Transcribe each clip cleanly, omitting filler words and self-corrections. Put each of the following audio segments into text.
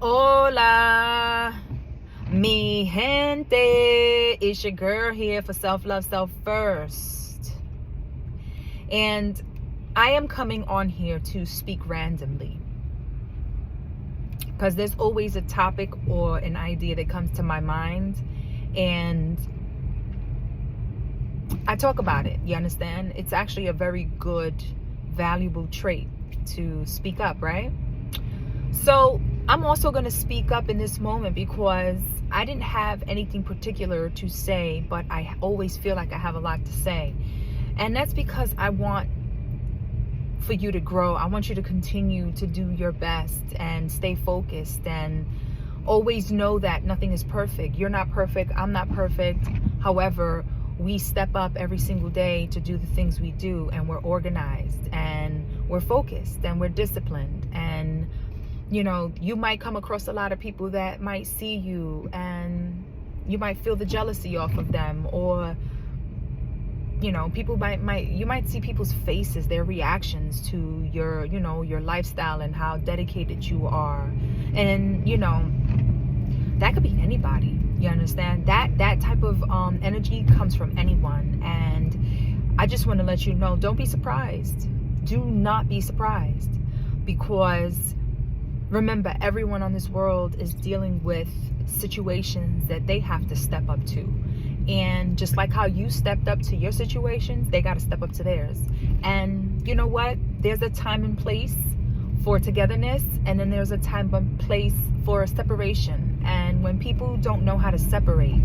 Hola, mi gente. It's your girl here for Self-Love, Self First. And I am coming on here to speak randomly, because there's always a topic or an idea that comes to my mind, and I talk about it. You understand? It's actually a very good, valuable trait to speak up, right? So I'm also going to speak up in this moment because I didn't have anything particular to say, but I always feel like I have a lot to say. And that's because I want for you to grow. I want you to continue to do your best and stay focused, and always know that nothing is perfect. You're not perfect. I'm not perfect. However, we step up every single day to do the things we do, and we're organized, and we're focused, and we're disciplined. And you know, you might come across a lot of people that might see you and you might feel the jealousy off of them, or you know, people you might see people's faces, their reactions to your, you know, your lifestyle and how dedicated you are. And you know, that could be anybody. You understand? That type of energy comes from anyone. And I just want to let you know, don't be surprised. Do not be surprised, because remember, everyone on this world is dealing with situations that they have to step up to. And just like how you stepped up to your situations, they got to step up to theirs. And you know what? There's a time and place for togetherness, and then there's a time and place for separation. And when people don't know how to separate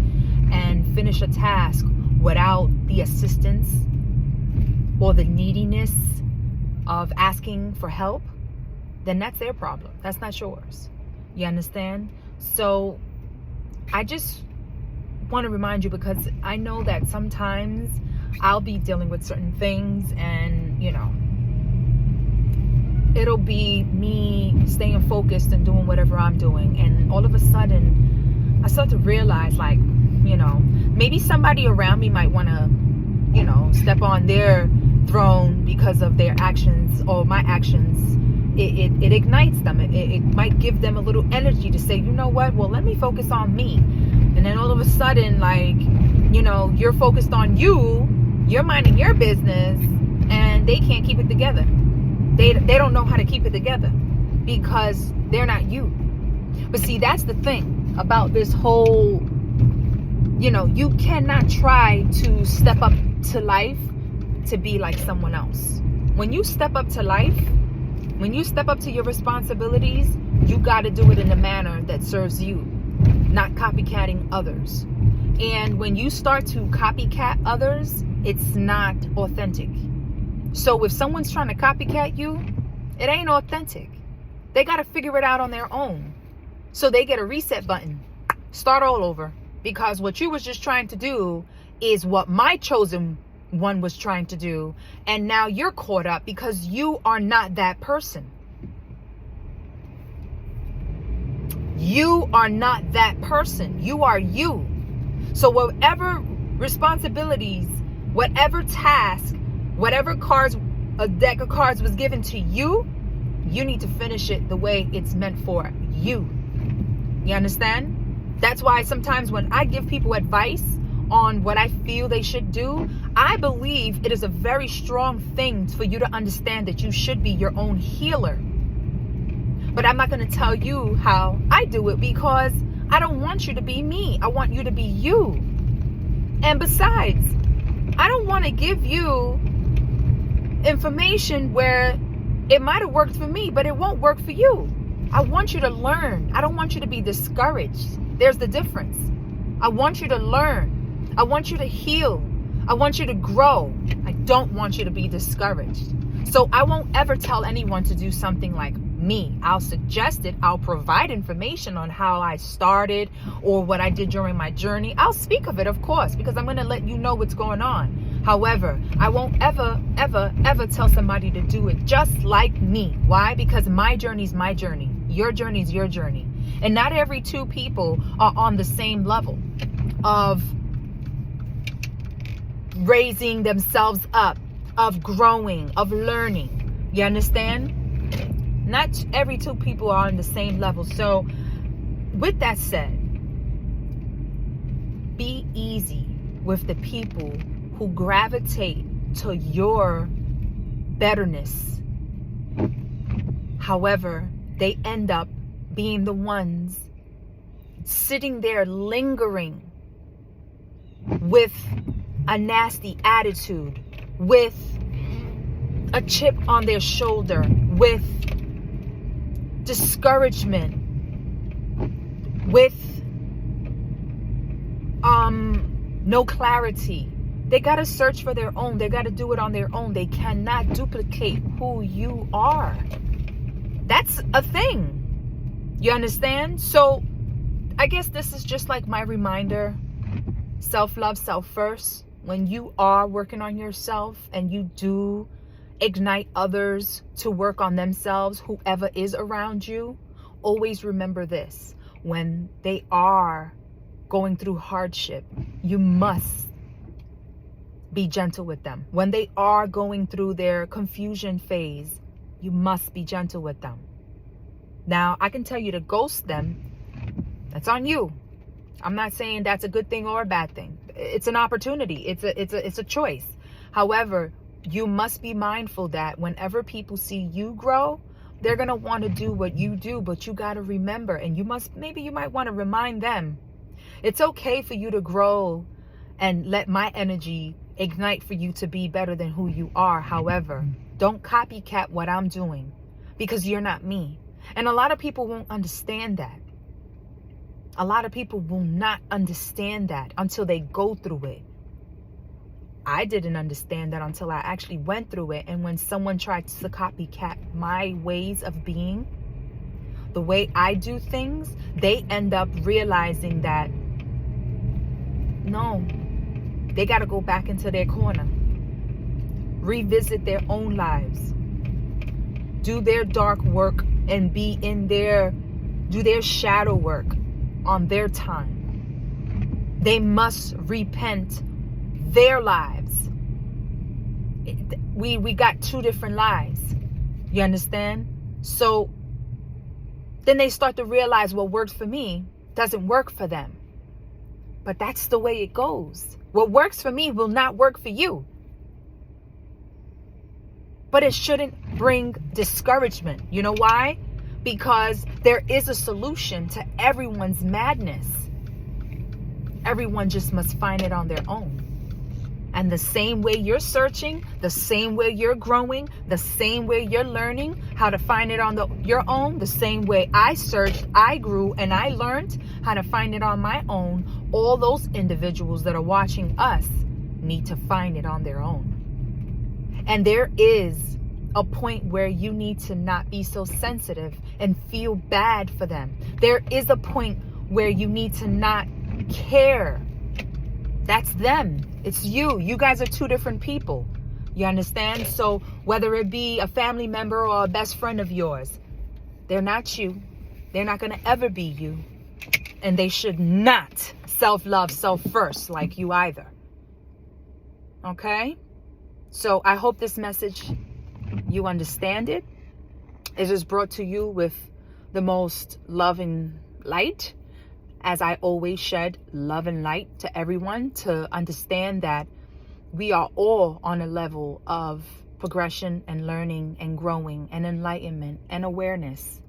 and finish a task without the assistance or the neediness of asking for help, then that's their problem. That's not yours. You understand? So I just want to remind you, because I know that sometimes I'll be dealing with certain things, and you know, it'll be me staying focused and doing whatever I'm doing, and all of a sudden I start to realize, like, you know, maybe somebody around me might want to, you know, step on their throne because of their actions or my actions. It ignites them. It might give them a little energy to say, you know what, well, let me focus on me. And then all of a sudden, like, you know, you're focused on you, you're minding your business, and they can't keep it together. They don't know how to keep it together because they're not you. But see, that's the thing about this whole, you know, you cannot try to step up to life to be like someone else. When you step up to life, when you step up to your responsibilities, you got to do it in a manner that serves you, not copycatting others. And when you start to copycat others, it's not authentic. So if someone's trying to copycat you, it ain't authentic. They got to figure it out on their own. So they get a reset button. Start all over. Because what you was just trying to do is what my chosen one was trying to do, and now you're caught up because you are not that person. You are not that person. You are you. So whatever responsibilities, whatever task, whatever cards, a deck of cards was given to you, you need to finish it the way it's meant for you. You understand? That's why sometimes when I give people advice on what I feel they should do, I believe it is a very strong thing for you to understand that you should be your own healer. But I'm not going to tell you how I do it, because I don't want you to be me. I want you to be you. And besides, I don't want to give you information where it might have worked for me, but it won't work for you. I want you to learn. I don't want you to be discouraged. There's the difference. I want you to learn. I want you to heal. I want you to grow. I don't want you to be discouraged. So I won't ever tell anyone to do something like me. I'll suggest it. I'll provide information on how I started or what I did during my journey. I'll speak of it, of course, because I'm going to let you know what's going on. However, I won't ever tell somebody to do it just like me. Why? Because my journey is my journey. Your journey is your journey. And not every two people are on the same level of raising themselves up, of growing, of learning. You understand? Not every two people are on the same level. So with that said, be easy with the people who gravitate to your betterness. However, they end up being the ones sitting there lingering with a nasty attitude, with a chip on their shoulder, with discouragement, with no clarity. They got to search for their own. They got to do it on their own. They cannot duplicate who you are. That's a thing. You understand? So I guess this is just like my reminder. Self-love, self first. When you are working on yourself and you do ignite others to work on themselves, whoever is around you, always remember this. When they are going through hardship, you must be gentle with them. When they are going through their confusion phase, you must be gentle with them. Now, I can tell you to ghost them. That's on you. I'm not saying that's a good thing or a bad thing. It's an opportunity. It's a choice. However, you must be mindful that whenever people see you grow, they're going to want to do what you do, but you got to remember, and maybe you might want to remind them, it's okay for you to grow and let my energy ignite for you to be better than who you are. However, don't copycat what I'm doing, because you're not me. And a lot of people won't understand that. A lot of people will not understand that until they go through it. I didn't understand that until I actually went through it. And when someone tried to copycat my ways of being, the way I do things, they end up realizing that, no, they got to go back into their corner, revisit their own lives, do their dark work, and do their shadow work on their time. They must repent their lives. We got two different lives. You understand? So then they start to realize what works for me doesn't work for them. But that's the way it goes. What works for me will not work for you. But it shouldn't bring discouragement. You know why? Because there is a solution to everyone's madness. Everyone just must find it on their own. And the same way you're searching, the same way you're growing, the same way you're learning how to find it on your own, the same way I searched, I grew, and I learned how to find it on my own, all those individuals that are watching us need to find it on their own. And there is a point where you need to not be so sensitive and feel bad for them. There is a point where you need to not care. That's them. It's you. You guys are two different people. You understand? So whether it be a family member or a best friend of yours, they're not you. They're not going to ever be you. And they should not self-love, self-first like you either. Okay? So I hope this message, you understand it. It is brought to you with the most love and light, as I always shed love and light to everyone, to understand that we are all on a level of progression and learning and growing and enlightenment and awareness.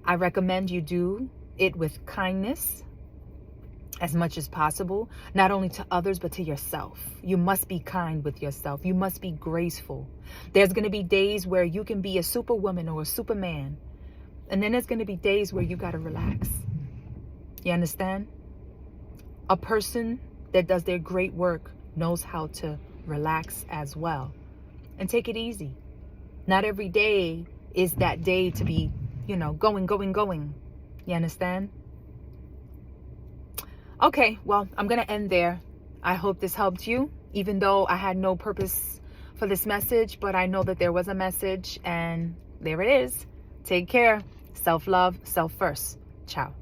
I recommend you do it with kindness as much as possible, not only to others, but to yourself. You must be kind with yourself. You must be graceful. There's going to be days where you can be a superwoman or a superman. And then there's going to be days where you got to relax. You understand? A person that does their great work knows how to relax as well. And take it easy. Not every day is that day to be, going. You understand? Okay, well, I'm going to end there. I hope this helped you, even though I had no purpose for this message, but I know that there was a message, and there it is. Take care. Self-love, self first. Ciao.